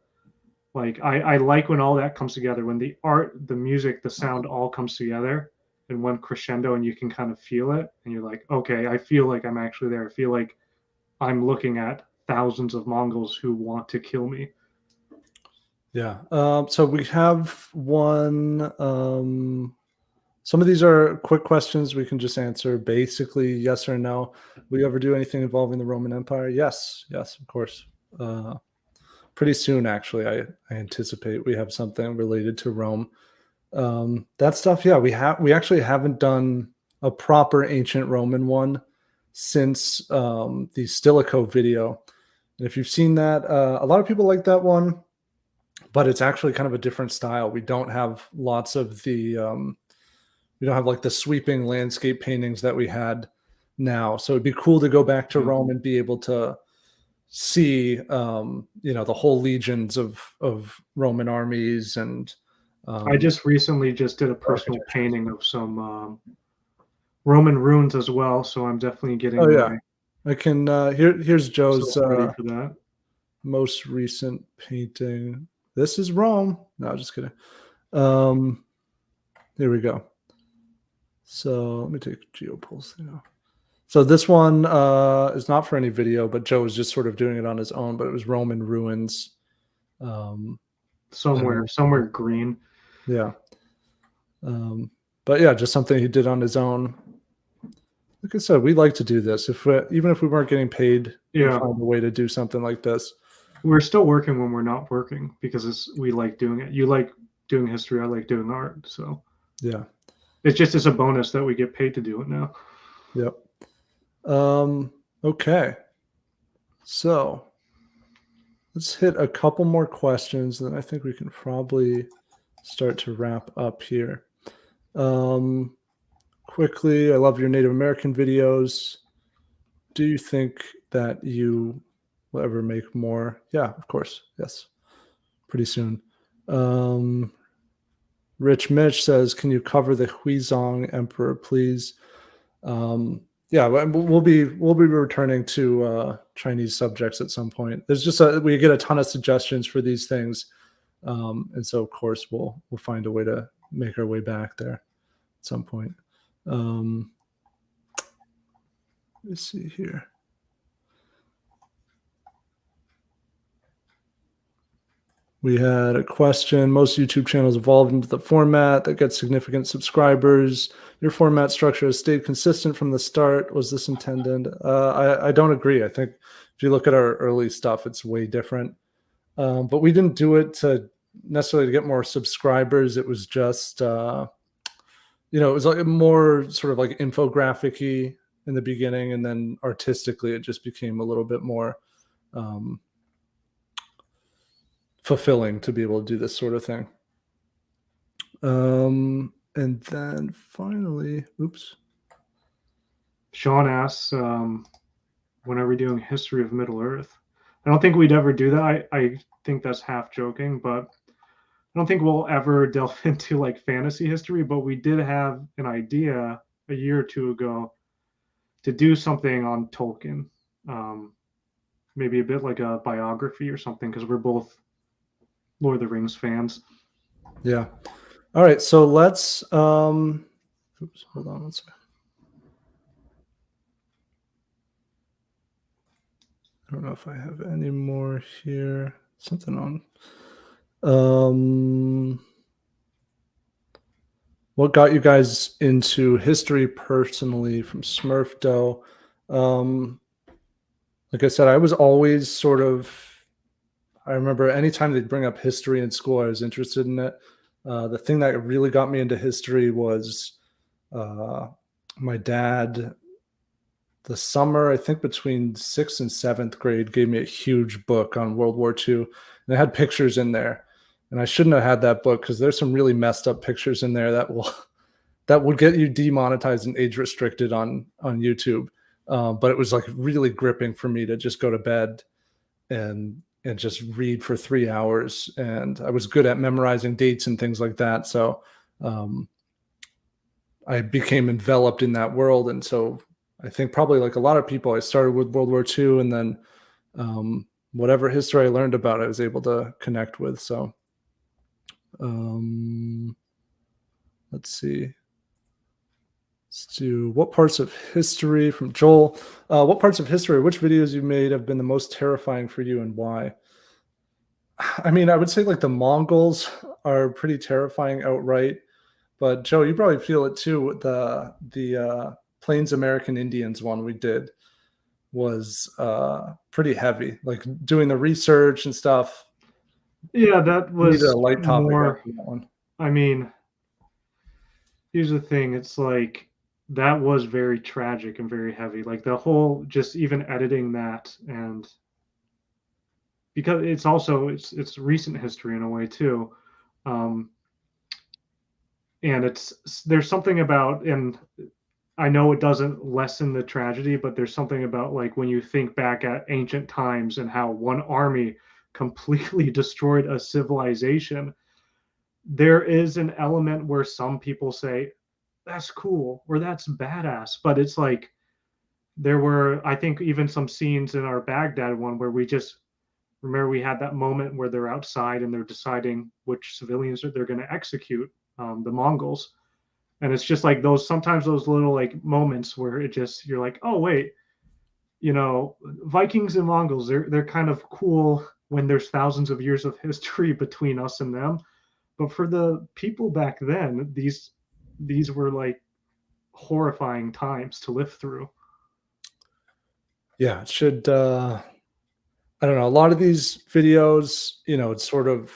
S1: Like I like when all that comes together, when the art, the music, the sound all comes together in one crescendo and you can kind of feel it and you're like, okay, I feel like I'm actually there. I feel like I'm looking at thousands of Mongols who want to kill me.
S2: Yeah. So we have one. Some of these are quick questions we can just answer basically yes or no. Will you ever do anything involving the Roman Empire? Yes, of course. Pretty soon, actually, I anticipate we have something related to Rome. That stuff, yeah, we actually haven't done a proper ancient Roman one since the Stilicho video. And if you've seen that, a lot of people like that one, but it's actually kind of a different style. We don't have lots of the we don't have like the sweeping landscape paintings that we had now. So it'd be cool to go back to Rome and be able to see the whole legions of Roman armies. And
S1: I just recently just did a personal painting of some Roman runes as well, so I'm definitely getting
S2: I can here's Joe's
S1: ready for that.
S2: Most recent painting. This is Rome. No, just kidding. Here we go. So let me take GeoPulse now. So this one is not for any video, but Joe was just sort of doing it on his own, but it was Roman ruins. Somewhere
S1: green.
S2: Yeah. But yeah, just something he did on his own. Like I said, we like to do this. Even if we weren't getting paid, we'd find a way to do something like this.
S1: We're still working when we're not working because we like doing it. You like doing history, I like doing art. So
S2: yeah.
S1: It's a bonus that we get paid to do it now.
S2: Yep. Okay. So let's hit a couple more questions, and then I think we can probably start to wrap up here. Quickly, I love your Native American videos. Do you think that you will ever make more? Yeah, of course. Yes. Pretty soon. Um, Rich Mitch says, "Can you cover the Huizong Emperor, please?" Yeah, we'll be returning to Chinese subjects at some point. There's just we get a ton of suggestions for these things, and so of course we'll find a way to make our way back there at some point. Let's see here. We had a question. Most YouTube channels evolved into the format that gets significant subscribers. Your format structure has stayed consistent from the start. Was this intended? I don't agree. I think if you look at our early stuff, it's way different. But we didn't do it to necessarily to get more subscribers. It was just, it was like more sort of like infographic-y in the beginning, and then artistically, it just became a little bit more fulfilling to be able to do this sort of thing. And then finally,
S1: Sean asks, when are we doing history of Middle Earth? I don't think we'd ever do that. I think that's half joking, but I don't think we'll ever delve into like fantasy history. But we did have an idea a year or two ago to do something on Tolkien, maybe a bit like a biography or something, because we're both Lord of the Rings fans.
S2: Yeah. All right. So let's hold on one second. I don't know if I have any more here. Something on. What got you guys into history personally from Smurf Doe? Like I said, I was always sort of, I remember anytime they'd bring up history in school, I was interested in it. The thing that really got me into history was my dad, the summer, I think between 6th and 7th grade, gave me a huge book on World War II, and it had pictures in there. And I shouldn't have had that book because there's some really messed up pictures in there that would get you demonetized and age restricted on YouTube. But it was like really gripping for me to just go to bed and just read for 3 hours. And I was good at memorizing dates and things like that. So I became enveloped in that world. And so I think probably like a lot of people, I started with World War II, and then whatever history I learned about, I was able to connect with. So let's see. Let's do what parts of history from Joel. What parts of history, which videos you made have been the most terrifying for you and why? I mean, I would say like the Mongols are pretty terrifying outright. But Joe, you probably feel it too. The Plains American Indians one we did was pretty heavy. Like doing the research and stuff.
S1: Yeah, that was
S2: a light topic
S1: more.
S2: after that one.
S1: I mean, here's the thing. It's like that was very tragic and very heavy. Like the whole, just even editing that, and because it's also it's recent history in a way too. And there's something about, and I know it doesn't lessen the tragedy, but there's something about like when you think back at ancient times and how one army completely destroyed a civilization, there is an element where some people say that's cool or that's badass, but it's like there were, I think, even some scenes in our Baghdad one where we just remember we had that moment where they're outside and they're deciding which civilians they're going to execute, the Mongols. And it's just like sometimes those little like moments where it just, you're like, oh wait, Vikings and Mongols, they're kind of cool when there's thousands of years of history between us and them. But for the people back then, these were like horrifying times to live through.
S2: Yeah, it should I don't know, a lot of these videos, it's sort of,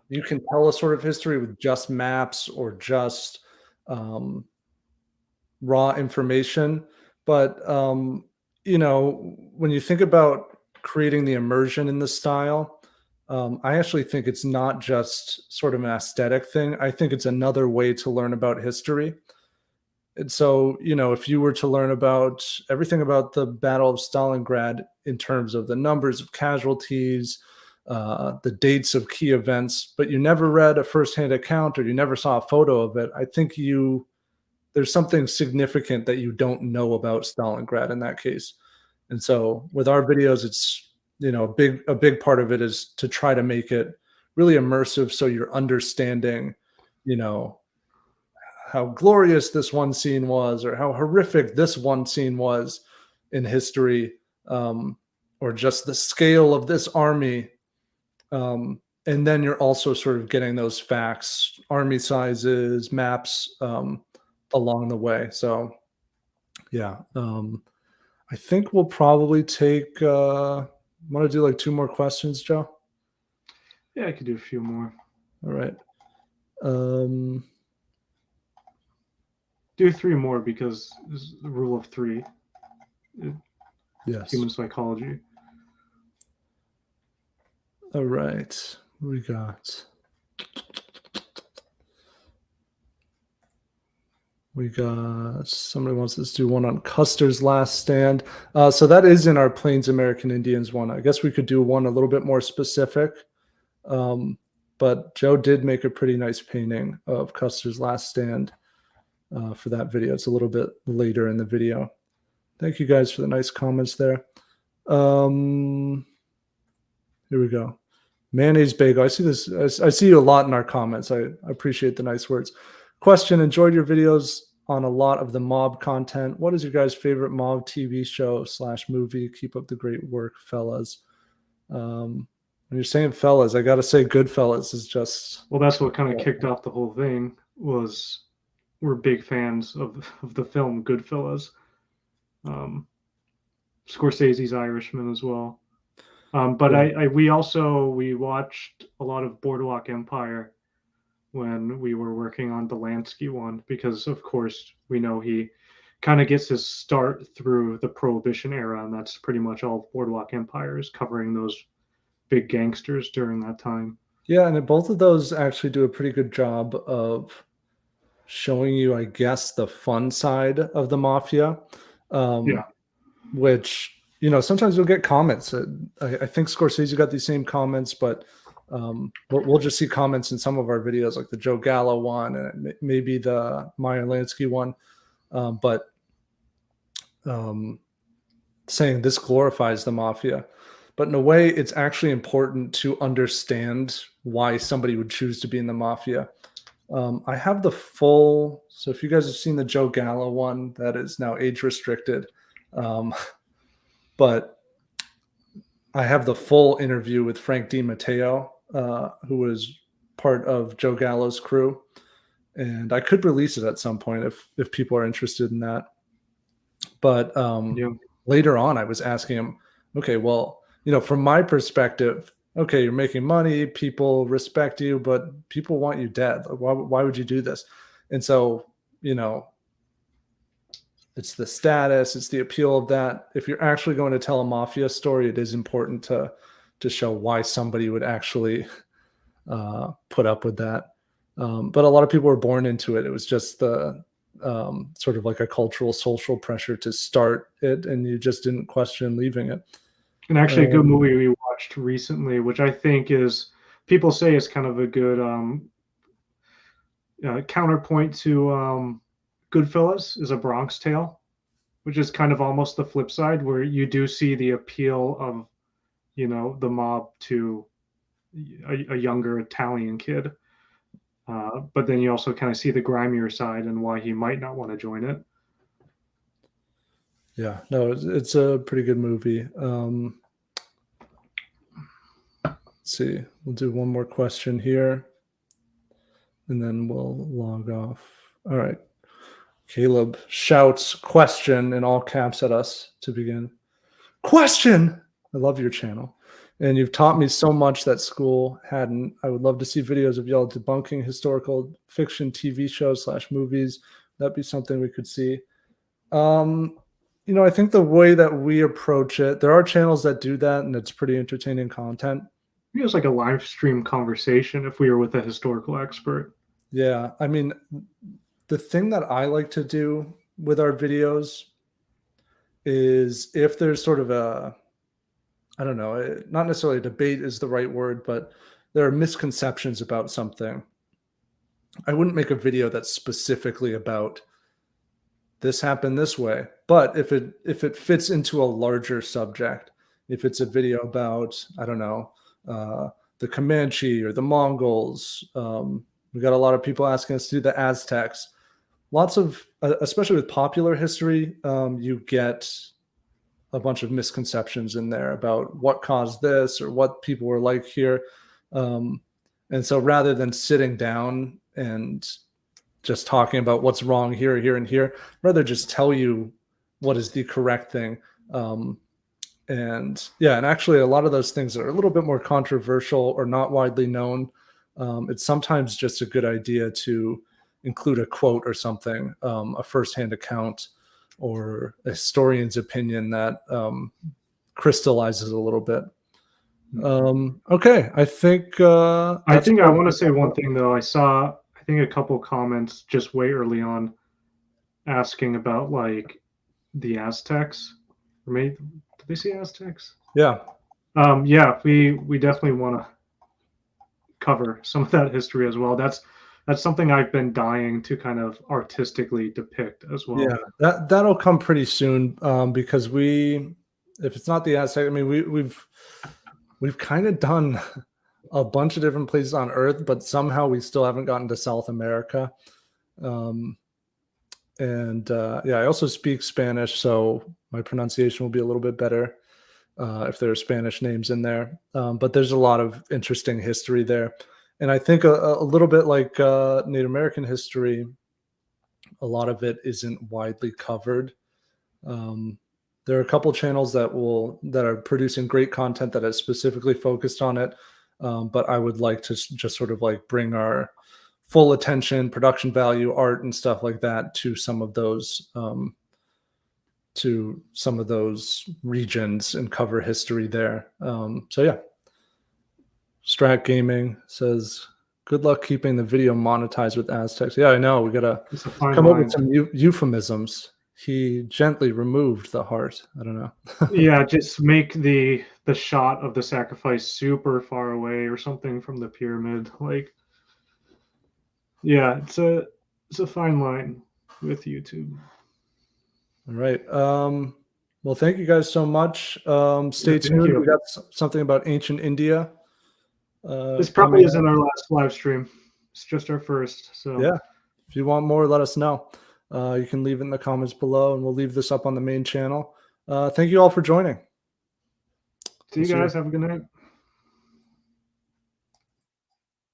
S2: you can tell a sort of history with just maps or just raw information. But, when you think about creating the immersion in the style, I actually think it's not just sort of an aesthetic thing. I think it's another way to learn about history. And so, if you were to learn about everything about the Battle of Stalingrad in terms of the numbers of casualties, the dates of key events, but you never read a firsthand account or you never saw a photo of it, I think there's something significant that you don't know about Stalingrad in that case. And so with our videos, it's, a big part of it is to try to make it really immersive, so you're understanding, you know, how glorious this one scene was, or how horrific this one scene was in history, or just the scale of this army. And then you're also sort of getting those facts, army sizes, maps, along the way. So yeah, I think we'll probably take. Want to do like 2 more questions, Joe?
S1: Yeah, I could do a few more.
S2: All right.
S1: Do 3 more because this is the rule of 3.
S2: Yes.
S1: Human psychology.
S2: All right. We got. Somebody wants us to do one on Custer's last stand. So that is in our Plains American Indians one. I guess we could do one a little bit more specific. But Joe did make a pretty nice painting of Custer's last stand for that video. It's a little bit later in the video. Thank you guys for the nice comments there. Here we go. Mayonnaise bagel. I see this. I see you a lot in our comments. I appreciate the nice words. Question: enjoyed your videos on a lot of the mob content. What is your guys' favorite mob TV show / movie? Keep up the great work, fellas. When you're saying fellas, I got to say Goodfellas is just...
S1: Well, that's what kind of kicked off the whole thing. We're big fans of the film Goodfellas. Scorsese's Irishman as well. But yeah. We watched a lot of Boardwalk Empire when we were working on the Lansky one, because of course we know he kind of gets his start through the Prohibition era, and that's pretty much all Boardwalk Empire is covering, those big gangsters during that time.
S2: Yeah, and both of those actually do a pretty good job of showing you, I guess, the fun side of the mafia.
S1: Yeah.
S2: Which, sometimes you'll get comments. I think Scorsese got these same comments, but we'll just see comments in some of our videos, like the Joe Gallo one and maybe the Meyer Lansky one, but saying this glorifies the mafia. But in a way, it's actually important to understand why somebody would choose to be in the mafia. I have the full, so if you guys have seen the Joe Gallo one, that is now age restricted. But I have the full interview with Frank DiMatteo, who was part of Joe Gallo's crew, and I could release it at some point if people are interested in that. But later on, I was asking him, okay, well, from my perspective, okay, you're making money, people respect you, but people want you dead. Why would you do this? And so, it's the status, it's the appeal of that. If you're actually going to tell a mafia story, it is important to show why somebody would actually put up with that. But a lot of people were born into it. It was just the sort of like a cultural, social pressure to start it, and you just didn't question leaving it.
S1: And actually, a good movie we watched recently, which I think people say is kind of a good counterpoint to Goodfellas, is A Bronx Tale, which is kind of almost the flip side, where you do see the appeal of, the mob to a younger Italian kid. But then you also kind of see the grimier side and why he might not want to join it.
S2: Yeah, no, it's a pretty good movie. Let's see, we'll do one more question here, and then we'll log off. All right. Caleb shouts question in all caps at us to begin. Question! I love your channel. And you've taught me so much that school hadn't. I would love to see videos of y'all debunking historical fiction TV shows / movies. That'd be something we could see. I think the way that we approach it, there are channels that do that, and it's pretty entertaining content.
S1: It was like a live stream conversation if we were with a historical expert.
S2: Yeah, I mean, the thing that I like to do with our videos is, if there's sort of a I don't know, not necessarily debate is the right word, but there are misconceptions about something. I wouldn't make a video that's specifically about this happened this way, but if it fits into a larger subject, if it's a video about, I don't know, uh, the Comanche or the Mongols, we got a lot of people asking us to do the Aztecs. Lots of, especially with popular history, you get a bunch of misconceptions in there about what caused this or what people were like here. Um, and so rather than sitting down and just talking about what's wrong here, here, and here, rather just tell you what is the correct thing. And yeah, and actually, a lot of those things that are a little bit more controversial or not widely known, it's sometimes just a good idea to include a quote or something, a firsthand account or a historian's opinion that crystallizes a little bit. Okay, I think
S1: I want to say one thing though. I think a couple comments just way early on asking about like the Aztecs. Or maybe did they say Aztecs?
S2: Yeah.
S1: Yeah, we definitely want to cover some of that history as well. That's something I've been dying to kind of artistically depict as well.
S2: Yeah, that'll come pretty soon, because if it's not the Aztec, I mean, we've kind of done a bunch of different places on Earth, but somehow we still haven't gotten to South America. And yeah, I also speak Spanish, so my pronunciation will be a little bit better if there are Spanish names in there. But there's a lot of interesting history there, and I think a little bit like Native American history, a lot of it isn't widely covered. There are a couple channels that are producing great content that is specifically focused on it, but I would like to just sort of like bring our full attention, production value, art, and stuff like that to some of those regions and cover history there. So yeah, Strat Gaming says, "Good luck keeping the video monetized with Aztecs." Yeah, I know. We gotta come up with some euphemisms. He gently removed the heart. I don't know.
S1: Yeah, just make the shot of the sacrifice super far away or something from the pyramid. Like, yeah, it's a fine line with YouTube.
S2: All right. Well, thank you guys so much. Stay tuned. We got something about ancient India.
S1: This probably isn't our last live stream. It's just our first. So
S2: yeah, if you want more, let us know. You can leave it in the comments below, and we'll leave this up on the main channel. Thank you all for joining.
S1: See you guys. Have a good night.